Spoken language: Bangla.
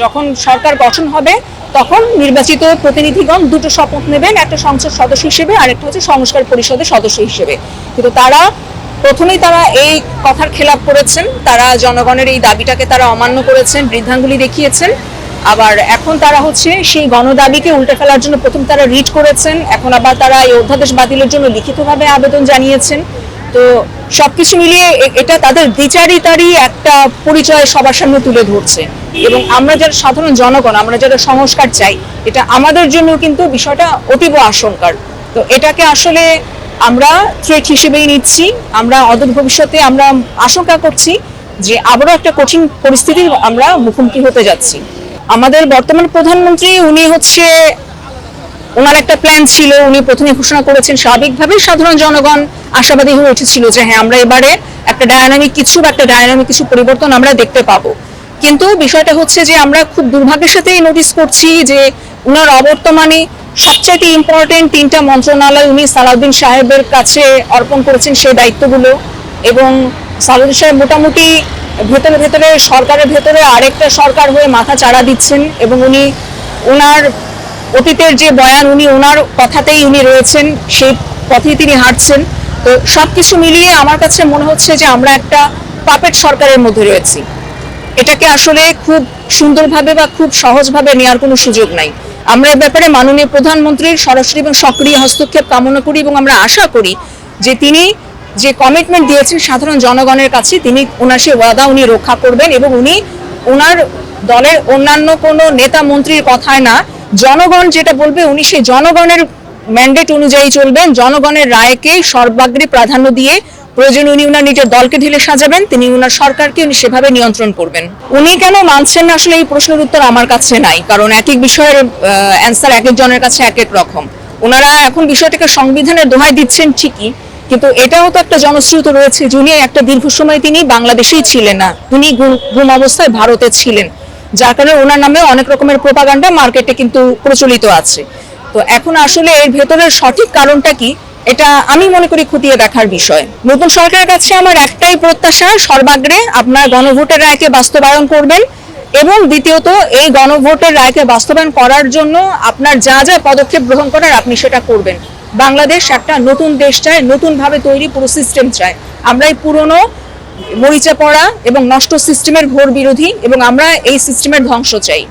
যখন সরকার গঠন হবে তখন নির্বাচিত প্রতিনিধিগণ দুটো শপথ নেবেন, একটা সংসদ সদস্য হিসেবে আর একটা হচ্ছে সংস্কার পরিষদের সদস্য হিসেবে। কিন্তু প্রথমেই তারা এই কথার খেলাপ করেছেন, তারা জনগণের এই দাবিটাকে তারা অমান্য করেছেন, বৃদ্ধাঙ্গুলি দেখিয়েছেন। আবার এখন তারা হচ্ছে সেই গণদাবিকে উল্টে ফেলার জন্য প্রথম তারা রিট করেছেন, এখন আবার তারা এই অধ্যাদেশ বাতিলের জন্য লিখিতভাবে আবেদন জানিয়েছেন। তো সবকিছু মিলিয়ে এটা তাদের দ্বিচারিতারই একটা পরিচয় সবার সামনে তুলে ধরছে। এবং আমরা যারা সাধারণ জনগণ, আমরা যারা সংস্কার চাই, এটা আমাদের জন্য কিন্তু বিষয়টা অতীব আশঙ্কার। তো এটাকে আসলে আমরা থ্রেট হিসেবেই নিচ্ছি। আমরা অদূর ভবিষ্যতে আমরা আশঙ্কা করছি যে আবারও একটা কঠিন পরিস্থিতির আমরা মুখোমুখি হতে যাচ্ছি। আমাদের বর্তমান প্রধানমন্ত্রী ওনার একটা প্ল্যান ছিল, উনি প্রথমে ঘোষণা করেছেন, স্বাভাবিকভাবেই সাধারণ জনগণ আশাবাদী হয়ে উঠেছিল যে হ্যাঁ, আমরা এবারে একটা ডায়নামিক কিছু পরিবর্তন আমরা দেখতে পাবো। কিন্তু বিষয়টা হচ্ছে যে আমরা খুব দুর্ভাগ্যের সাথেই নোটিস করছি যে উনার অবর্তমানে সবচেয়ে ইম্পর্টেন্ট 3টা মন্ত্রণালয় উনি সালাউদ্দিন সাহেবের কাছে অর্পণ করেছেন সেই দায়িত্বগুলো। এবং সালাউদ্দিন সাহেব মোটামুটি ভেতরে সরকারের ভেতরে আরেকটা সরকার হয়ে মাথা চাড়া দিচ্ছেন। এবং উনি ওনার অতীতের যে বয়ান, ওনার কথাতেই উনি রয়েছেন, সেই পথেই তিনি হাঁটছেন। তো সবকিছু মিলিয়ে আমার কাছে মনে হচ্ছে যে আমরা একটা পাপেট সরকারের মধ্যে রয়েছি। এটাকে আসলে খুব সুন্দরভাবে বা খুব সহজভাবে নেওয়ার কোনো সুযোগ নাই। আমরা এ ব্যাপারে মাননীয় প্রধানমন্ত্রীর সরাসরি এবং সক্রিয় হস্তক্ষেপ কামনা করি এবং আমরা আশা করি যে তিনি যে কমিটমেন্ট দিয়েছেন সাধারণ জনগণের কাছে, তিনি ওনার সে ওয়াদা উনি রক্ষা করবেন এবং উনি ওনার দলের অন্যান্য কোনো নেতা মন্ত্রীর কথায় না, জনগণ যেটা বলবে উনি সেই জনগণের ম্যান্ডেট অনুযায়ী চলবেন। জনগণের রায়কে সর্বাগ্রে প্রাধান্য দিয়ে প্রয়োজন উনি ওনার নিজের দলকে ঢেলে সাজাবেন, তিনি ওনার সরকারকে উনি সেভাবে নিয়ন্ত্রণ করবেন। উনি কেন মানছেন না, আসলে এই প্রশ্নের উত্তর আমার কাছে নাই, কারণ এক এক বিষয়ের অ্যান্সার এক একজনের কাছে এক এক রকম। ওনারা এখন বিষয়টাকে সংবিধানের দোহাই দিচ্ছেন ঠিকই, কিন্তু এটাও তো একটা জনশ্রুত রয়েছে যে উনি একটা দীর্ঘ সময় তিনি বাংলাদেশেই ছিলেন না, উনি গুম অবস্থায় ভারতে ছিলেন, যার কারণে ওনার নামে অনেক রকমের প্রোপাগান্ডা মার্কেটে কিন্তু প্রচলিত আছে। তো এখন আসলে এর ভেতরের সঠিক কারণটা কি, এটা আমি মনে করি খতিয়ে দেখার বিষয়। নতুন সরকারের কাছে আমার একটাই প্রত্যাশা, সর্বাগ্রে আপনার গণভোটের রায়কে বাস্তবায়ন করবেন এবং দ্বিতীয়ত এই গণভোটের রায়কে বাস্তবায়ন করার জন্য আপনার যা যা পদক্ষেপ গ্রহণ করার আপনি সেটা করবেন। বাংলাদেশ একটা নতুন দেশ চায়, নতুনভাবে তৈরি পুরো সিস্টেম চায়। আমরা এই পুরনো মরিচা পড়া এবং নষ্ট সিস্টেমের ঘোর বিরোধী এবং আমরা এই সিস্টেমের ধ্বংস চাই।